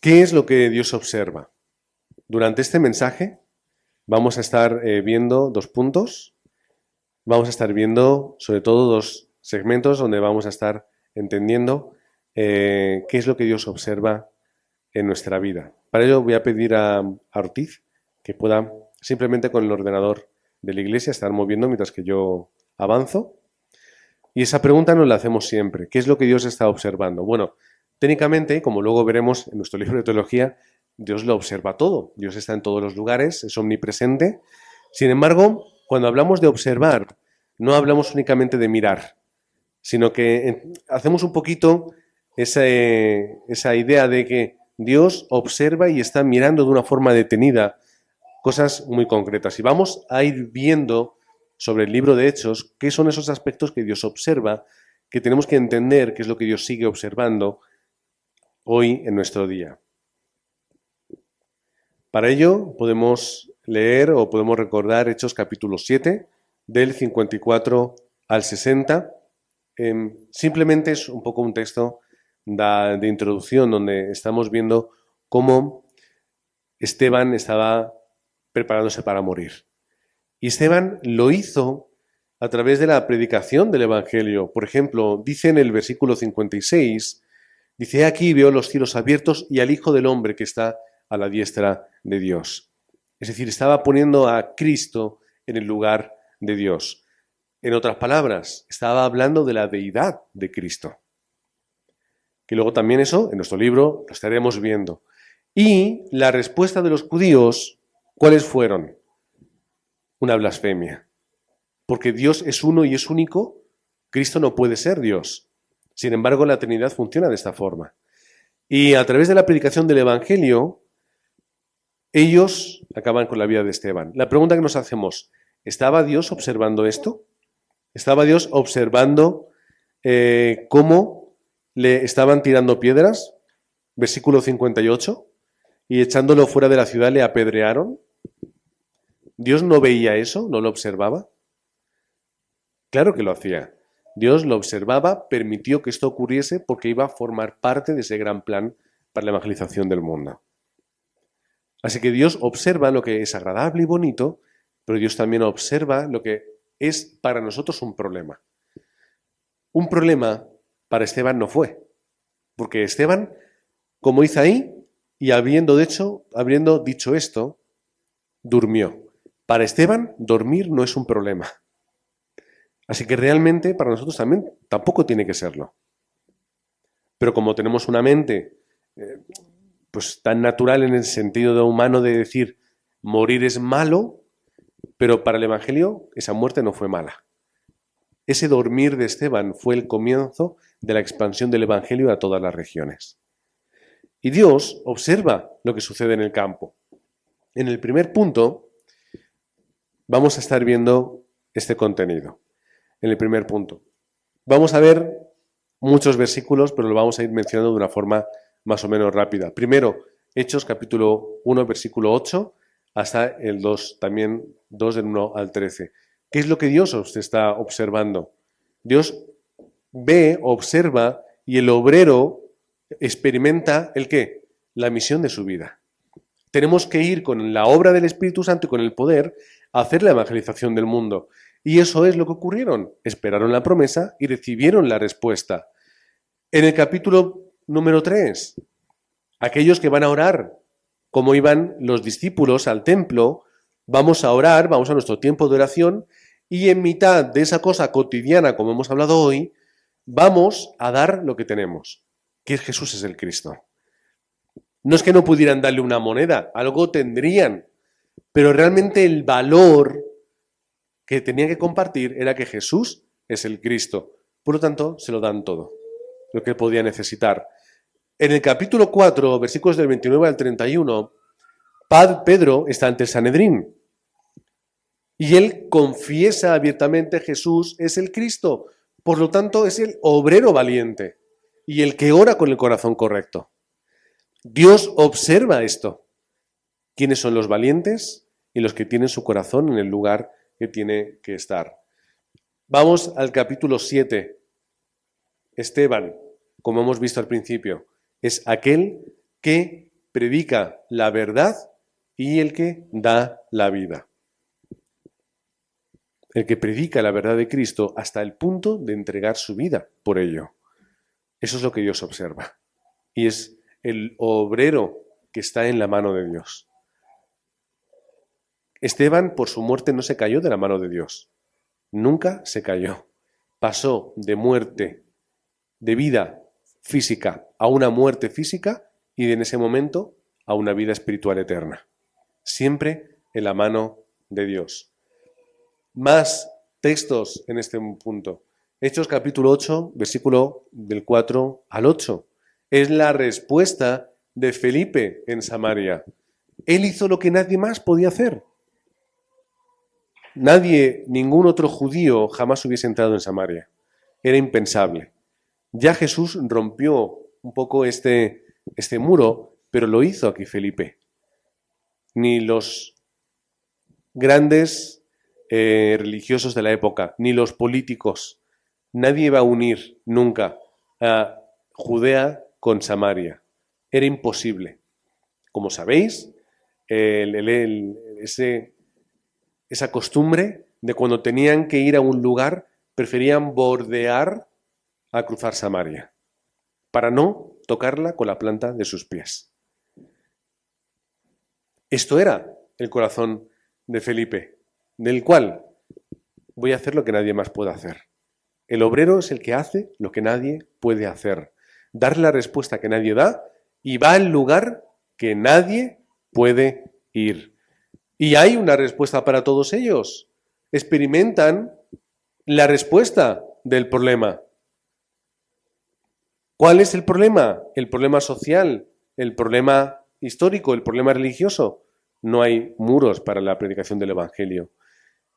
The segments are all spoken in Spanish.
¿Qué es lo que Dios observa? Durante este mensaje vamos a estar viendo 2 puntos. Vamos a estar viendo sobre todo 2 segmentos donde vamos a estar entendiendo qué es lo que Dios observa en nuestra vida. Para ello voy a pedir a Ortiz que pueda simplemente con el ordenador de la iglesia estar moviendo mientras que yo avanzo. Y esa pregunta nos la hacemos siempre. ¿Qué es lo que Dios está observando? Bueno, técnicamente, como luego veremos en nuestro libro de teología, Dios lo observa todo. Dios está en todos los lugares, es omnipresente. Sin embargo, cuando hablamos de observar, no hablamos únicamente de mirar, sino que hacemos un poquito esa idea de que Dios observa y está mirando de una forma detenida cosas muy concretas. Y vamos a ir viendo sobre el libro de Hechos qué son esos aspectos que Dios observa, que tenemos que entender qué es lo que Dios sigue observando hoy en nuestro día. Para ello podemos leer o podemos recordar Hechos capítulo 7, del 54 al 60. Simplemente es un poco un texto de introducción donde estamos viendo cómo Esteban estaba preparándose para morir. Y Esteban lo hizo a través de la predicación del Evangelio. Por ejemplo, dice en el versículo 56, dice, aquí veo los cielos abiertos y al Hijo del Hombre que está a la diestra de Dios. Es decir, estaba poniendo a Cristo en el lugar de Dios. En otras palabras, estaba hablando de la deidad de Cristo. Que luego también eso, en nuestro libro, lo estaremos viendo. Y la respuesta de los judíos, ¿cuáles fueron? Una blasfemia. Porque Dios es uno y es único, Cristo no puede ser Dios. Sin embargo, la Trinidad funciona de esta forma. Y a través de la predicación del Evangelio, ellos acaban con la vida de Esteban. La pregunta que nos hacemos, ¿estaba Dios observando esto? ¿Estaba Dios observando cómo le estaban tirando piedras? Versículo 58. Y echándolo fuera de la ciudad le apedrearon. ¿Dios no veía eso? ¿No lo observaba? Claro que lo hacía. Dios lo observaba, permitió que esto ocurriese porque iba a formar parte de ese gran plan para la evangelización del mundo. Así que Dios observa lo que es agradable y bonito, pero Dios también observa lo que es para nosotros un problema. Un problema para Esteban no fue, porque Esteban, como dice ahí, y habiendo dicho esto, durmió. Para Esteban, dormir no es un problema. Así que realmente para nosotros también tampoco tiene que serlo. Pero como tenemos una mente pues tan natural en el sentido de humano de decir morir es malo, pero para el Evangelio esa muerte no fue mala. Ese dormir de Esteban fue el comienzo de la expansión del Evangelio a todas las regiones. Y Dios observa lo que sucede en el campo. En el primer punto vamos a estar viendo este contenido. En el primer punto. Vamos a ver muchos versículos, pero lo vamos a ir mencionando de una forma más o menos rápida. Primero, Hechos capítulo 1, versículo 8, hasta el 2, también 2 del 1 al 13. ¿Qué es lo que Dios os está observando? Dios ve, observa y el obrero experimenta ¿el qué? La misión de su vida. Tenemos que ir con la obra del Espíritu Santo y con el poder a hacer la evangelización del mundo. Y eso es lo que ocurrieron. Esperaron la promesa y recibieron la respuesta. En el capítulo número 3, aquellos que van a orar, como iban los discípulos al templo, vamos a orar, vamos a nuestro tiempo de oración y en mitad de esa cosa cotidiana, como hemos hablado hoy, vamos a dar lo que tenemos, que es Jesús es el Cristo. No es que no pudieran darle una moneda, algo tendrían, pero realmente el valor que tenían que compartir era que Jesús es el Cristo. Por lo tanto, se lo dan todo, lo que él podía necesitar. En el capítulo 4, versículos del 29 al 31, Pedro está ante el Sanedrín y él confiesa abiertamente Jesús es el Cristo. Por lo tanto, es el obrero valiente y el que ora con el corazón correcto. Dios observa esto. ¿Quiénes son los valientes y los que tienen su corazón en el lugar que tiene que estar? Vamos al capítulo 7. Esteban, como hemos visto al principio, es aquel que predica la verdad y el que da la vida. El que predica la verdad de Cristo hasta el punto de entregar su vida por ello. Eso es lo que Dios observa. Y es el obrero que está en la mano de Dios. Esteban, por su muerte, no se cayó de la mano de Dios. Nunca se cayó. Pasó de muerte, de vida física a una muerte física y en ese momento a una vida espiritual eterna. Siempre en la mano de Dios. Más textos en este punto. Hechos capítulo 8, versículo del 4 al 8. Es la respuesta de Felipe en Samaria. Él hizo lo que nadie más podía hacer. Ningún otro judío jamás hubiese entrado en Samaria. Era impensable. Ya Jesús rompió un poco este muro, pero lo hizo aquí Felipe. Ni los grandes religiosos de la época, ni los políticos, nadie iba a unir nunca a Judea con Samaria. Era imposible. Como sabéis, esa costumbre de cuando tenían que ir a un lugar, preferían bordear a cruzar Samaria, para no tocarla con la planta de sus pies. Esto era el corazón de Felipe, del cual voy a hacer lo que nadie más puede hacer. El obrero es el que hace lo que nadie puede hacer, dar la respuesta que nadie da y va al lugar que nadie puede ir. Y hay una respuesta para todos ellos. Experimentan la respuesta del problema. ¿Cuál es el problema? El problema social, el problema histórico, el problema religioso. No hay muros para la predicación del Evangelio.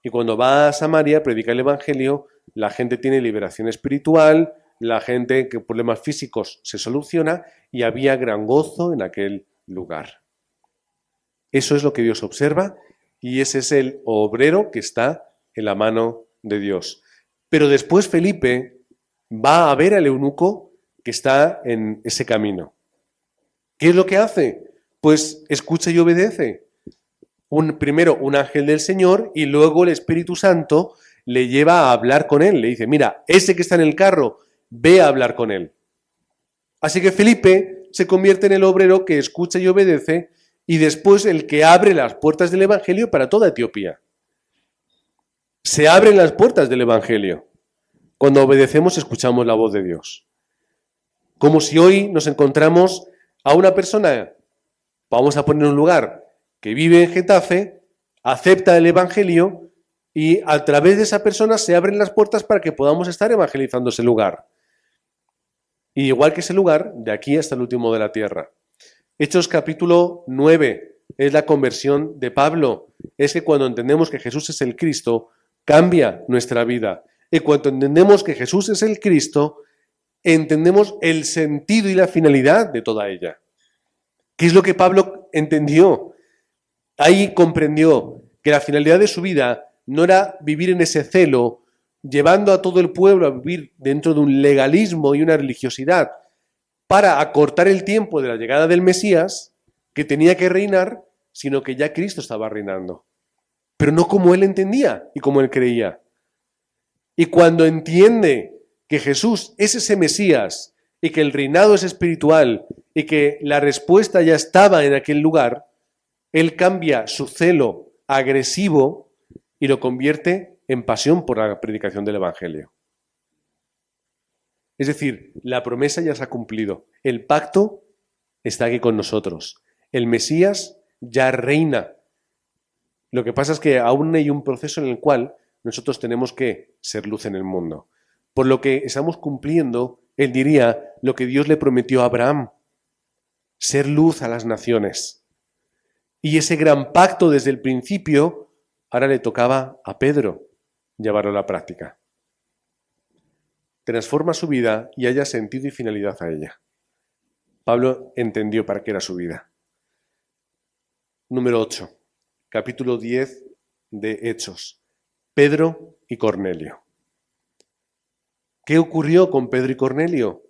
Y cuando va a Samaria, predica el Evangelio, la gente tiene liberación espiritual, la gente que problemas físicos se soluciona y había gran gozo en aquel lugar. Eso es lo que Dios observa y ese es el obrero que está en la mano de Dios. Pero después Felipe va a ver al eunuco que está en ese camino. ¿Qué es lo que hace? Pues escucha y obedece. Primero un ángel del Señor y luego el Espíritu Santo le lleva a hablar con él. Le dice, mira, ese que está en el carro, ve a hablar con él. Así que Felipe se convierte en el obrero que escucha y obedece y después el que abre las puertas del Evangelio para toda Etiopía. Se abren las puertas del Evangelio. Cuando obedecemos, escuchamos la voz de Dios. Como si hoy nos encontramos a una persona, vamos a poner un lugar, que vive en Getafe, acepta el Evangelio y a través de esa persona se abren las puertas para que podamos estar evangelizando ese lugar. Y igual que ese lugar, de aquí hasta el último de la tierra. Hechos capítulo 9 es la conversión de Pablo. Es que cuando entendemos que Jesús es el Cristo, cambia nuestra vida. Y cuando entendemos que Jesús es el Cristo, entendemos el sentido y la finalidad de toda ella. ¿Qué es lo que Pablo entendió? Ahí comprendió que la finalidad de su vida no era vivir en ese celo, llevando a todo el pueblo a vivir dentro de un legalismo y una religiosidad para acortar el tiempo de la llegada del Mesías, que tenía que reinar, sino que ya Cristo estaba reinando. Pero no como él entendía y como él creía. Y cuando entiende que Jesús es ese Mesías y que el reinado es espiritual y que la respuesta ya estaba en aquel lugar, él cambia su celo agresivo y lo convierte en pasión por la predicación del Evangelio. Es decir, la promesa ya se ha cumplido. El pacto está aquí con nosotros. El Mesías ya reina. Lo que pasa es que aún hay un proceso en el cual nosotros tenemos que ser luz en el mundo. Por lo que estamos cumpliendo, él diría, lo que Dios le prometió a Abraham. Ser luz a las naciones. Y ese gran pacto desde el principio, ahora le tocaba a Pedro llevarlo a la práctica. Transforma su vida y haya sentido y finalidad a ella. Pablo entendió para qué era su vida. Número 8, capítulo 10 de Hechos. Pedro y Cornelio. ¿Qué ocurrió con Pedro y Cornelio?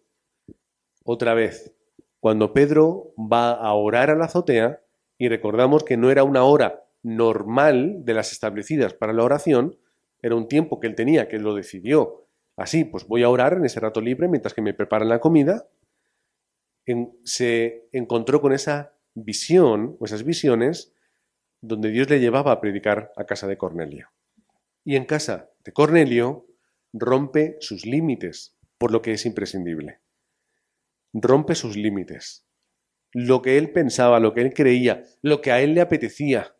Otra vez, cuando Pedro va a orar a la azotea, y recordamos que no era una hora normal de las establecidas para la oración, era un tiempo que él tenía, que él lo decidió. Así, pues voy a orar en ese rato libre mientras que me preparan la comida. Se encontró con esa visión, o esas visiones, donde Dios le llevaba a predicar a casa de Cornelio. Y en casa de Cornelio rompe sus límites, por lo que es imprescindible. Rompe sus límites. Lo que él pensaba, lo que él creía, lo que a él le apetecía.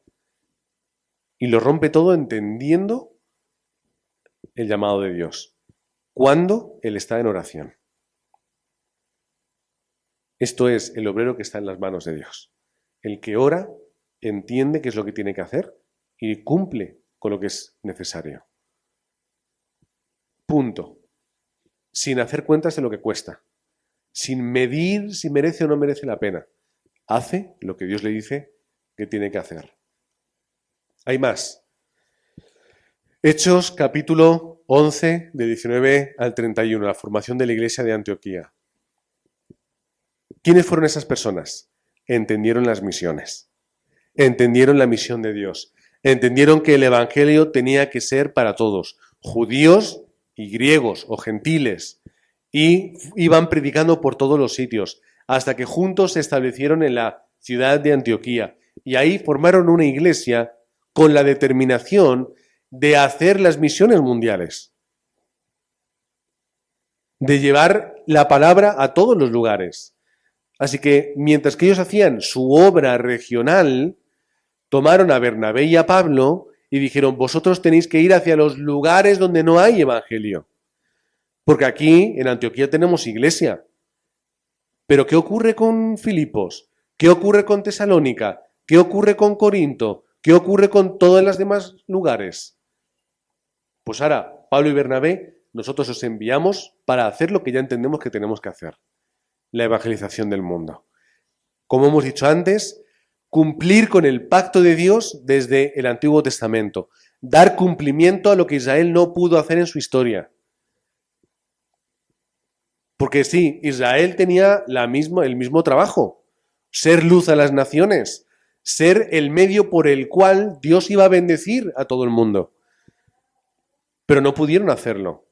Y lo rompe todo entendiendo el llamado de Dios. Cuando él está en oración. Esto es el obrero que está en las manos de Dios. El que ora entiende qué es lo que tiene que hacer y cumple con lo que es necesario. Punto. Sin hacer cuentas de lo que cuesta. Sin medir si merece o no merece la pena. Hace lo que Dios le dice que tiene que hacer. Hay más. Hechos capítulo 11, de 19 al 31, la formación de la iglesia de Antioquía. ¿Quiénes fueron esas personas? Entendieron las misiones. Entendieron la misión de Dios. Entendieron que el evangelio tenía que ser para todos, judíos y griegos o gentiles, y iban predicando por todos los sitios, hasta que juntos se establecieron en la ciudad de Antioquía, y ahí formaron una iglesia con la determinación de hacer las misiones mundiales, de llevar la palabra a todos los lugares. Así que mientras que ellos hacían su obra regional, tomaron a Bernabé y a Pablo y dijeron, vosotros tenéis que ir hacia los lugares donde no hay evangelio. Porque aquí en Antioquía tenemos iglesia. Pero ¿qué ocurre con Filipos? ¿Qué ocurre con Tesalónica? ¿Qué ocurre con Corinto? ¿Qué ocurre con todos los demás lugares? Pues ahora, Pablo y Bernabé, nosotros os enviamos para hacer lo que ya entendemos que tenemos que hacer. La evangelización del mundo. Como hemos dicho antes, cumplir con el pacto de Dios desde el Antiguo Testamento. Dar cumplimiento a lo que Israel no pudo hacer en su historia. Porque sí, Israel tenía el mismo trabajo. Ser luz a las naciones. Ser el medio por el cual Dios iba a bendecir a todo el mundo. Pero no pudieron hacerlo.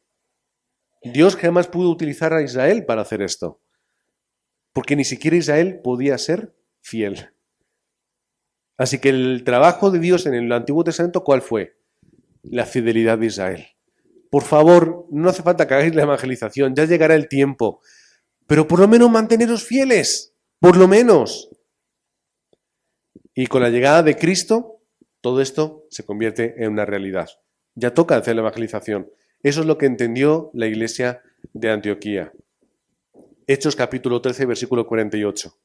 Dios jamás pudo utilizar a Israel para hacer esto. Porque ni siquiera Israel podía ser fiel. Así que el trabajo de Dios en el Antiguo Testamento, ¿cuál fue? La fidelidad de Israel. Por favor, no hace falta que hagáis la evangelización, ya llegará el tiempo. Pero por lo menos manteneros fieles, por lo menos. Y con la llegada de Cristo, todo esto se convierte en una realidad. Ya toca hacer la evangelización. Eso es lo que entendió la iglesia de Antioquía. Hechos capítulo 13, versículo 48.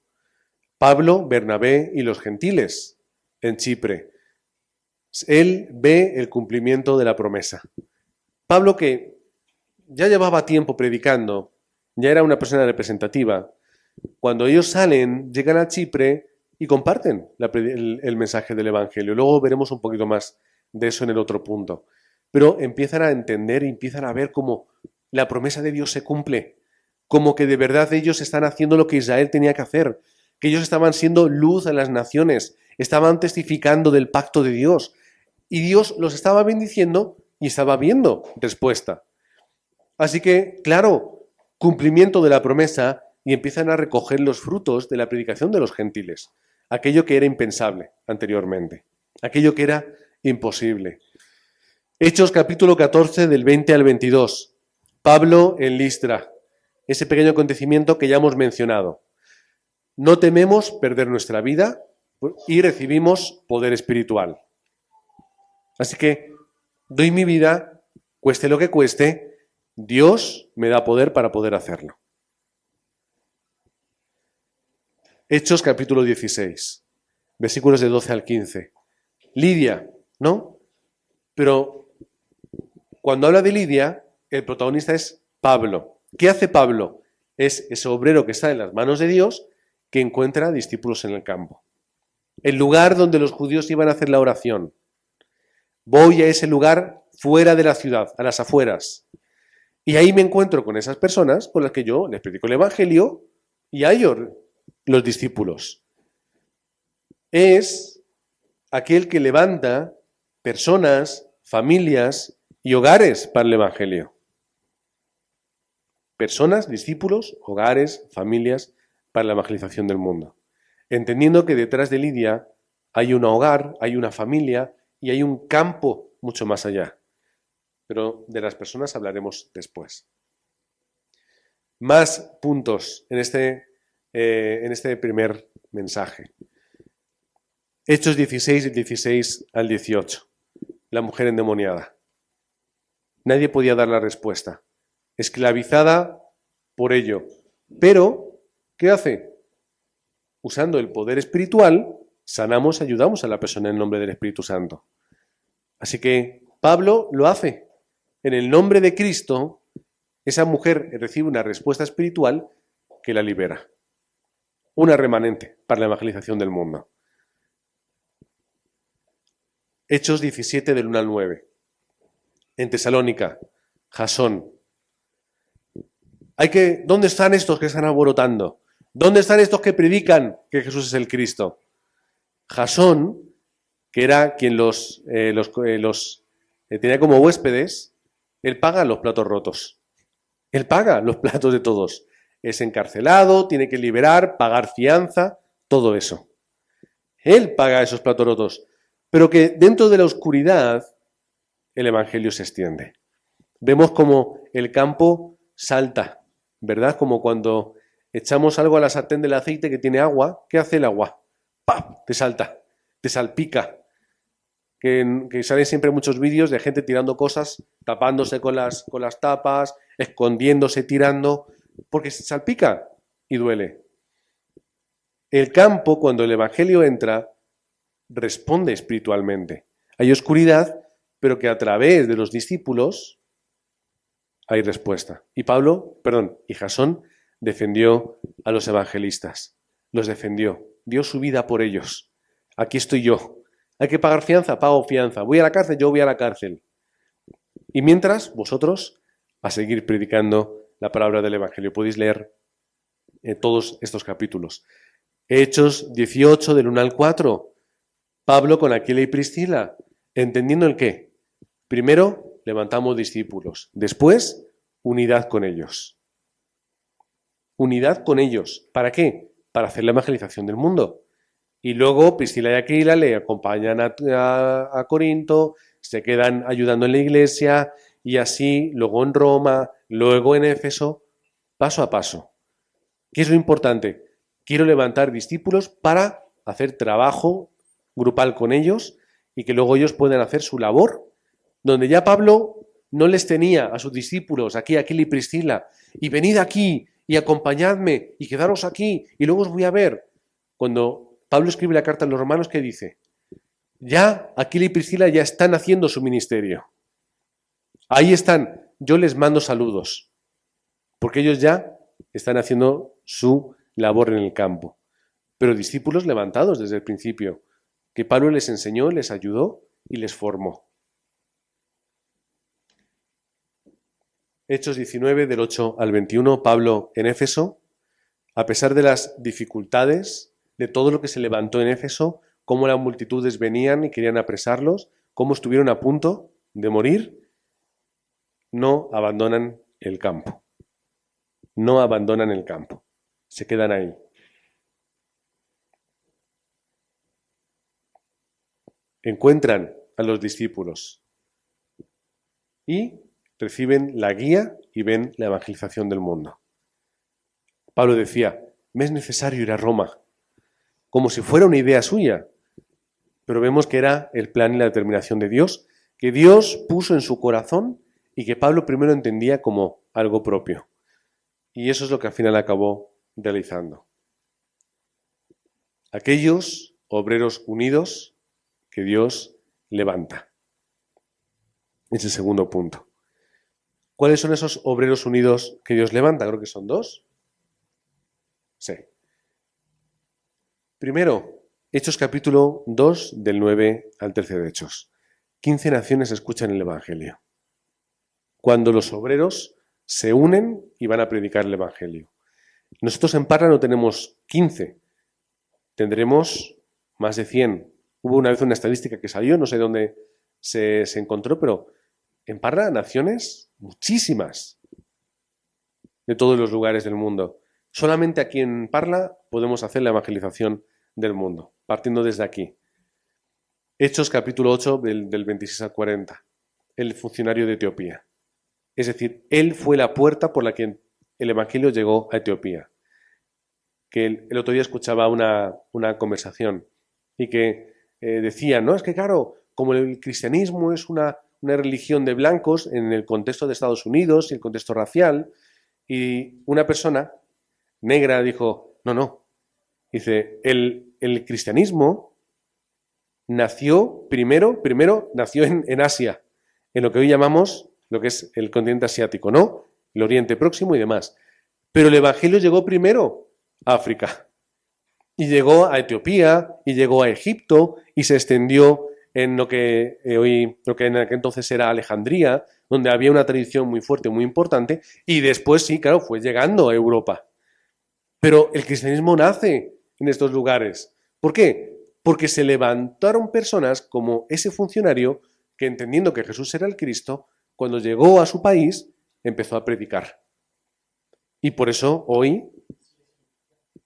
Pablo, Bernabé y los gentiles en Chipre. Él ve el cumplimiento de la promesa. Pablo, que ya llevaba tiempo predicando, ya era una persona representativa, cuando ellos salen, llegan a Chipre y comparten el mensaje del Evangelio. Luego veremos un poquito más de eso en el otro punto. Pero empiezan a entender y empiezan a ver cómo la promesa de Dios se cumple, como que de verdad ellos están haciendo lo que Israel tenía que hacer, que ellos estaban siendo luz a las naciones, estaban testificando del pacto de Dios, y Dios los estaba bendiciendo y estaba viendo respuesta. Así que, claro, cumplimiento de la promesa y empiezan a recoger los frutos de la predicación de los gentiles, aquello que era impensable anteriormente, aquello que era imposible. Hechos capítulo 14 del 20 al 22. Pablo en Listra, ese pequeño acontecimiento que ya hemos mencionado. No tememos perder nuestra vida y recibimos poder espiritual. Así que doy mi vida, cueste lo que cueste, Dios me da poder para poder hacerlo. Hechos capítulo 16, versículos de 12 al 15. Lidia, ¿no? Pero cuando habla de Lidia, el protagonista es Pablo. ¿Qué hace Pablo? Es ese obrero que está en las manos de Dios que encuentra discípulos en el campo. El lugar donde los judíos iban a hacer la oración. Voy a ese lugar fuera de la ciudad, a las afueras. Y ahí me encuentro con esas personas con las que yo les predico el Evangelio y a ellos los discípulos? Es aquel que levanta personas, familias y hogares para el Evangelio. Personas, discípulos, hogares, familias para la evangelización del mundo. Entendiendo que detrás de Lidia hay un hogar, hay una familia y hay un campo mucho más allá. Pero de las personas hablaremos después. Más puntos en este primer mensaje. Hechos 16, 16 al 18. La mujer endemoniada. Nadie podía dar la respuesta. Esclavizada por ello. Pero, ¿qué hace? Usando el poder espiritual, sanamos, ayudamos a la persona en el nombre del Espíritu Santo. Así que Pablo lo hace. En el nombre de Cristo, esa mujer recibe una respuesta espiritual que la libera. Una remanente para la evangelización del mundo. Hechos 17 del 1 al 9. En Tesalónica, Jasón. ¿Dónde están estos que están alborotando? ¿Dónde están estos que predican que Jesús es el Cristo? Jasón, que era quien los tenía como huéspedes, él paga los platos rotos. Él paga los platos de todos. Es encarcelado, tiene que liberar, pagar fianza, todo eso. Él paga esos platos rotos. Pero que dentro de la oscuridad el Evangelio se extiende. Vemos como el campo salta, ¿verdad? Como cuando echamos algo a la sartén del aceite que tiene agua. ¿Qué hace el agua? ¡Pap! Te salta, te salpica. Que salen siempre muchos vídeos de gente tirando cosas, tapándose con las tapas, escondiéndose, tirando, porque se salpica y duele. El campo, cuando el Evangelio entra, responde espiritualmente. Hay oscuridad, pero que a través de los discípulos hay respuesta. Y Jasón defendió a los evangelistas. Los defendió. Dio su vida por ellos. Aquí estoy yo. ¿Hay que pagar fianza? Pago fianza. ¿Voy a la cárcel? Yo voy a la cárcel. Y mientras, vosotros, a seguir predicando la palabra del Evangelio. Podéis leer todos estos capítulos. Hechos 18, del 1 al 4. Pablo con Aquila y Priscila. ¿Entendiendo el qué? Primero, levantamos discípulos. Después, unidad con ellos. Unidad con ellos. ¿Para qué? Para hacer la evangelización del mundo. Y luego Priscila y Aquila le acompañan a Corinto, se quedan ayudando en la iglesia y así, luego en Roma, luego en Éfeso, paso a paso. ¿Qué es lo importante? Quiero levantar discípulos para hacer trabajo grupal con ellos y que luego ellos puedan hacer su labor, donde ya Pablo no les tenía a sus discípulos, aquí, Aquila y Priscila, y venid aquí y acompañadme y quedaros aquí y luego os voy a ver. Cuando Pablo escribe la carta a los romanos, ¿qué dice? Ya Aquila y Priscila ya están haciendo su ministerio. Ahí están. Yo les mando saludos. Porque ellos ya están haciendo su labor en el campo. Pero discípulos levantados desde el principio, que Pablo les enseñó, les ayudó y les formó. Hechos 19, del 8 al 21, Pablo en Éfeso, a pesar de las dificultades, de todo lo que se levantó en Éfeso, cómo las multitudes venían y querían apresarlos, cómo estuvieron a punto de morir, no abandonan el campo. No abandonan el campo. Se quedan ahí. Encuentran a los discípulos y reciben la guía y ven la evangelización del mundo. Pablo decía, me es necesario ir a Roma, como si fuera una idea suya, pero vemos que era el plan y la determinación de Dios, que Dios puso en su corazón y que Pablo primero entendía como algo propio. Y eso es lo que al final acabó realizando. Aquellos obreros unidos que Dios levanta. Es el segundo punto. ¿Cuáles son esos obreros unidos que Dios levanta? Creo que son dos. Sí. Primero, Hechos capítulo 2, del 9 al 13 de Hechos. 15 naciones escuchan el Evangelio. Cuando los obreros se unen y van a predicar el Evangelio. Nosotros en Parla no tenemos 15, tendremos más de 100. Hubo una vez una estadística que salió, no sé dónde se encontró, pero en Parla naciones muchísimas de todos los lugares del mundo. Solamente aquí en Parla podemos hacer la evangelización del mundo, partiendo desde aquí. Hechos capítulo 8 del 26 al 40, el funcionario de Etiopía. Es decir, él fue la puerta por la que el evangelio llegó a Etiopía. Que el otro día escuchaba una conversación y que decía, no, es que claro, como el cristianismo es una religión de blancos en el contexto de Estados Unidos y el contexto racial, y una persona negra dijo, no, dice, el cristianismo nació primero nació en Asia, en lo que hoy llamamos lo que es el continente asiático, ¿no? El Oriente Próximo y demás. Pero el evangelio llegó primero a África, y llegó a Etiopía, y llegó a Egipto, y se extendió en lo que en aquel entonces era Alejandría, donde había una tradición muy fuerte, muy importante, y después sí, claro, fue llegando a Europa. Pero el cristianismo nace en estos lugares. ¿Por qué? Porque se levantaron personas como ese funcionario que, entendiendo que Jesús era el Cristo, cuando llegó a su país, empezó a predicar. Y por eso hoy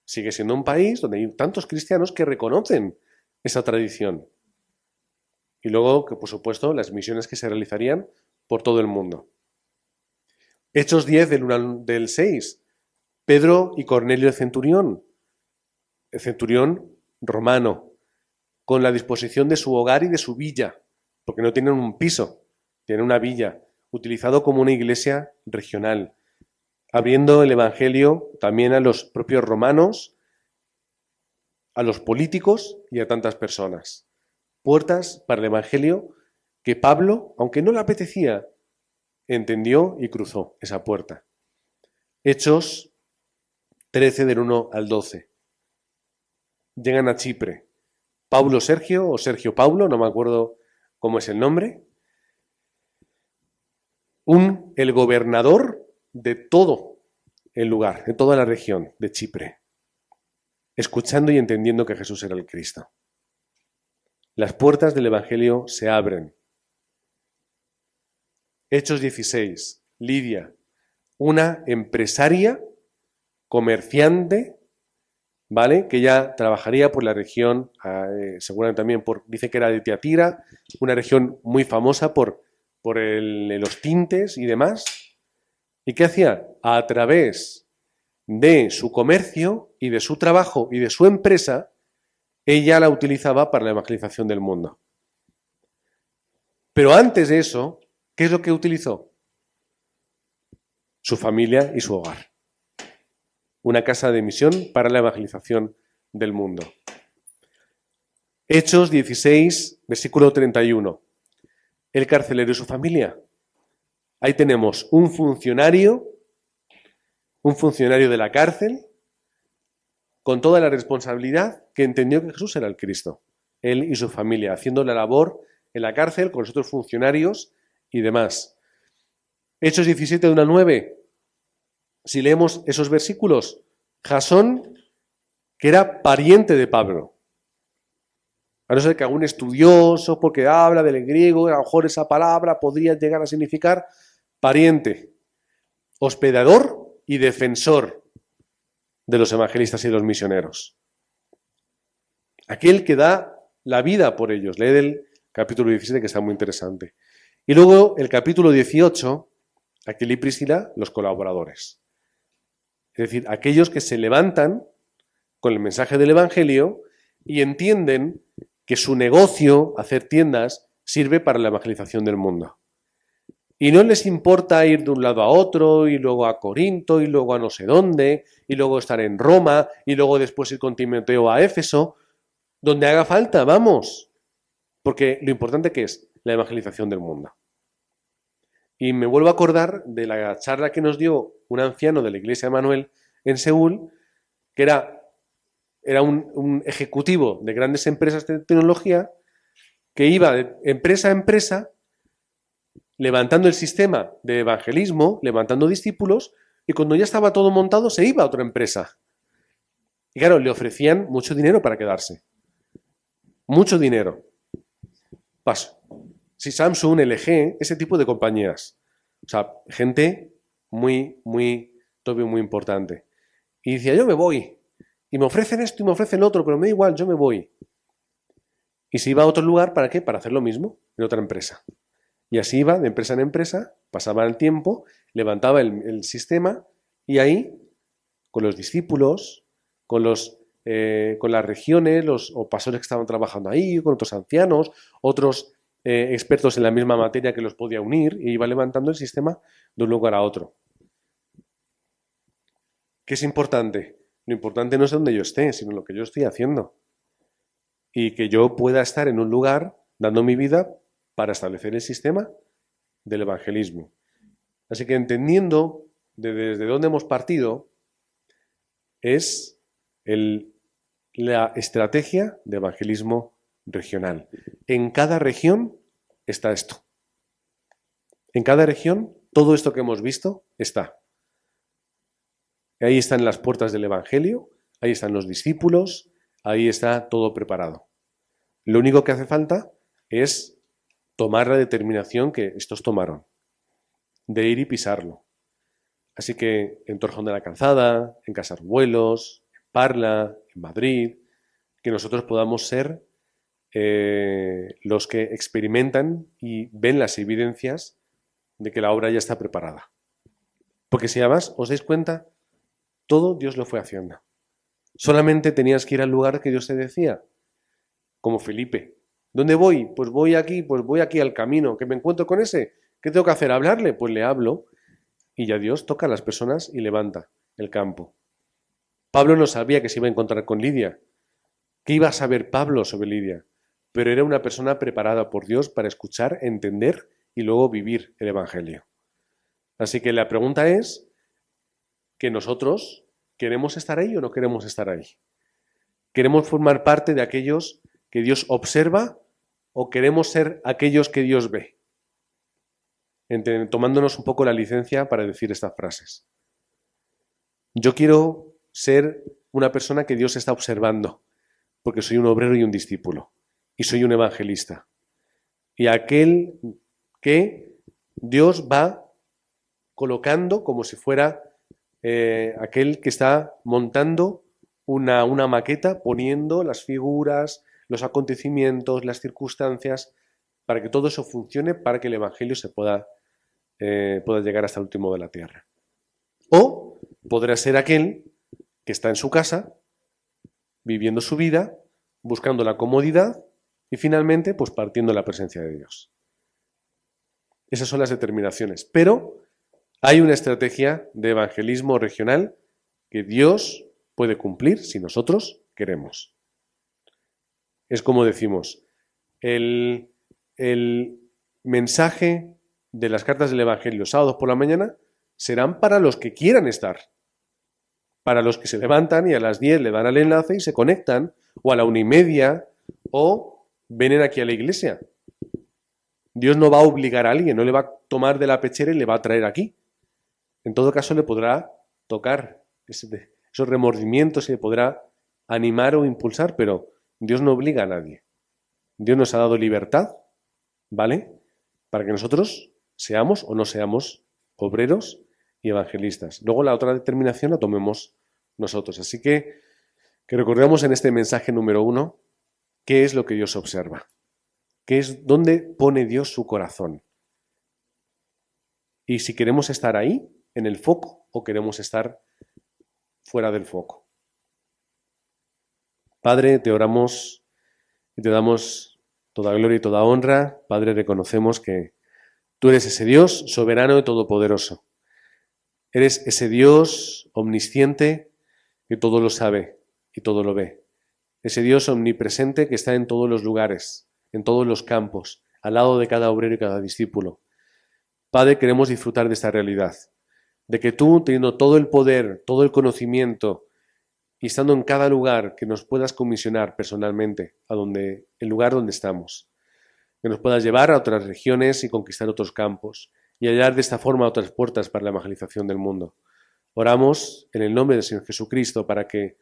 sigue siendo un país donde hay tantos cristianos que reconocen esa tradición. Y luego, que por supuesto, las misiones que se realizarían por todo el mundo. Hechos 10 del 6. Pedro y Cornelio el centurión romano, con la disposición de su hogar y de su villa, porque no tienen un piso, tienen una villa, utilizado como una iglesia regional, abriendo el evangelio también a los propios romanos, a los políticos y a tantas personas. Puertas para el evangelio que Pablo, aunque no le apetecía, entendió y cruzó esa puerta. Hechos 13 del 1 al 12. Llegan a Chipre. Paulo Sergio o Sergio Paulo, no me acuerdo cómo es el nombre, el gobernador de todo el lugar, de toda la región de Chipre, escuchando y entendiendo que Jesús era el Cristo. Las puertas del Evangelio se abren. Hechos 16. Lidia, una empresaria, comerciante, ¿vale? Que ya trabajaría por la región, seguramente también dice que era de Tiatira, una región muy famosa por los tintes y demás. ¿Y qué hacía? A través de su comercio y de su trabajo y de su empresa, ella la utilizaba para la evangelización del mundo. Pero antes de eso, ¿qué es lo que utilizó? Su familia y su hogar. Una casa de misión para la evangelización del mundo. Hechos 16, versículo 31. El carcelero y su familia. Ahí tenemos un funcionario de la cárcel, con toda la responsabilidad, que entendió que Jesús era el Cristo. Él y su familia, haciendo la labor en la cárcel con los otros funcionarios y demás. Hechos 17, de 1 a 9. Si leemos esos versículos, Jasón, que era pariente de Pablo, a no ser que algún estudioso, porque habla del griego, a lo mejor esa palabra podría llegar a significar pariente, hospedador y defensor de los evangelistas y los misioneros. Aquel que da la vida por ellos. Lee el capítulo 17, que está muy interesante. Y luego el capítulo 18, Aquila y Priscila, los colaboradores. Es decir, aquellos que se levantan con el mensaje del Evangelio y entienden que su negocio, hacer tiendas, sirve para la evangelización del mundo. Y no les importa ir de un lado a otro, y luego a Corinto, y luego a no sé dónde, y luego estar en Roma, y luego después ir con Timoteo a Éfeso, donde haga falta, vamos. Porque lo importante que es la evangelización del mundo. Y me vuelvo a acordar de la charla que nos dio un anciano de la Iglesia de Manuel en Seúl, que era un ejecutivo de grandes empresas de tecnología, que iba de empresa a empresa levantando el sistema de evangelismo, levantando discípulos, y cuando ya estaba todo montado se iba a otra empresa. Y claro, le ofrecían mucho dinero para quedarse. Mucho dinero. Paso. Si Samsung, LG, ese tipo de compañías. O sea, gente todavía muy importante. Y decía, yo me voy. Y me ofrecen esto y me ofrecen lo otro, pero me da igual, yo me voy. Y se iba a otro lugar, ¿para qué? Para hacer lo mismo en otra empresa. Y así iba de empresa en empresa, pasaba el tiempo, levantaba el sistema y ahí, con los discípulos, con las regiones, o pastores que estaban trabajando ahí, con otros ancianos, otros expertos en la misma materia que los podía unir, y iba levantando el sistema de un lugar a otro. ¿Qué es importante? Lo importante no es donde yo esté, sino lo que yo estoy haciendo. Y que yo pueda estar en un lugar dando mi vida para establecer el sistema del evangelismo. Así que entendiendo desde dónde hemos partido, es la estrategia de evangelismo regional. En cada región está esto. En cada región, todo esto que hemos visto está. Ahí están las puertas del Evangelio, ahí están los discípulos, ahí está todo preparado. Lo único que hace falta es tomar la determinación que estos tomaron, de ir y pisarlo. Así que en Torrejón de la Calzada, en Casarbuelos, en Parla, en Madrid, que nosotros podamos ser los que experimentan y ven las evidencias de que la obra ya está preparada. Porque si además os dais cuenta, todo Dios lo fue haciendo. Solamente tenías que ir al lugar que Dios te decía, como Felipe. ¿Dónde voy? Pues voy aquí al camino. ¿Que me encuentro con ese? ¿Qué tengo que hacer? ¿Hablarle? Pues le hablo. Y ya Dios toca a las personas y levanta el campo. Pablo no sabía que se iba a encontrar con Lidia. ¿Qué iba a saber Pablo sobre Lidia? Pero era una persona preparada por Dios para escuchar, entender y luego vivir el Evangelio. Así que la pregunta es que nosotros queremos estar ahí o no queremos estar ahí. ¿Queremos formar parte de aquellos que Dios observa o queremos ser aquellos que Dios ve? Tomándonos un poco la licencia para decir estas frases. Yo quiero ser una persona que Dios está observando, porque soy un obrero y un discípulo, y soy un evangelista. Y aquel que Dios va colocando como si fuera aquel que está montando una maqueta, poniendo las figuras, los acontecimientos, las circunstancias, para que todo eso funcione, para que el Evangelio se pueda llegar hasta el último de la tierra. O podrá ser aquel que está en su casa, viviendo su vida, buscando la comodidad y finalmente pues partiendo la presencia de Dios. Esas son las determinaciones. Pero hay una estrategia de evangelismo regional que Dios puede cumplir si nosotros queremos. Es como decimos, el mensaje de las cartas del Evangelio sábados por la mañana serán para los que quieran estar. Para los que se levantan y a las 10 le dan al enlace y se conectan, o a la 1:30, o vienen aquí a la iglesia. Dios no va a obligar a alguien, no le va a tomar de la pechera y le va a traer aquí. En todo caso le podrá tocar esos remordimientos y le podrá animar o impulsar, pero Dios no obliga a nadie. Dios nos ha dado libertad, ¿vale? Para que nosotros seamos o no seamos obreros y evangelistas. Luego la otra determinación la tomemos nosotros. Así que recordemos en este mensaje número 1 qué es lo que Dios observa, qué es dónde pone Dios su corazón. Y si queremos estar ahí, en el foco, o queremos estar fuera del foco. Padre, te oramos y te damos toda gloria y toda honra. Padre, reconocemos que tú eres ese Dios soberano y todopoderoso. Eres ese Dios omnisciente que todo lo sabe y todo lo ve. Ese Dios omnipresente que está en todos los lugares, en todos los campos, al lado de cada obrero y cada discípulo. Padre, queremos disfrutar de esta realidad, de que tú, teniendo todo el poder, todo el conocimiento, y estando en cada lugar, que nos puedas comisionar personalmente el lugar donde estamos, que nos puedas llevar a otras regiones y conquistar otros campos, y hallar de esta forma otras puertas para la evangelización del mundo. Oramos en el nombre del Señor Jesucristo para que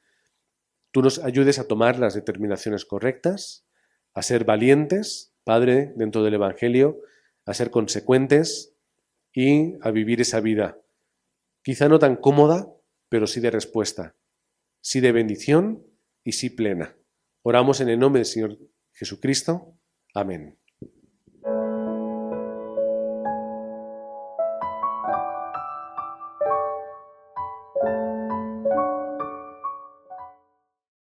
tú nos ayudes a tomar las determinaciones correctas, a ser valientes, Padre, dentro del Evangelio, a ser consecuentes y a vivir esa vida, quizá no tan cómoda, pero sí de respuesta, sí de bendición y sí plena. Oramos en el nombre del Señor Jesucristo. Amén.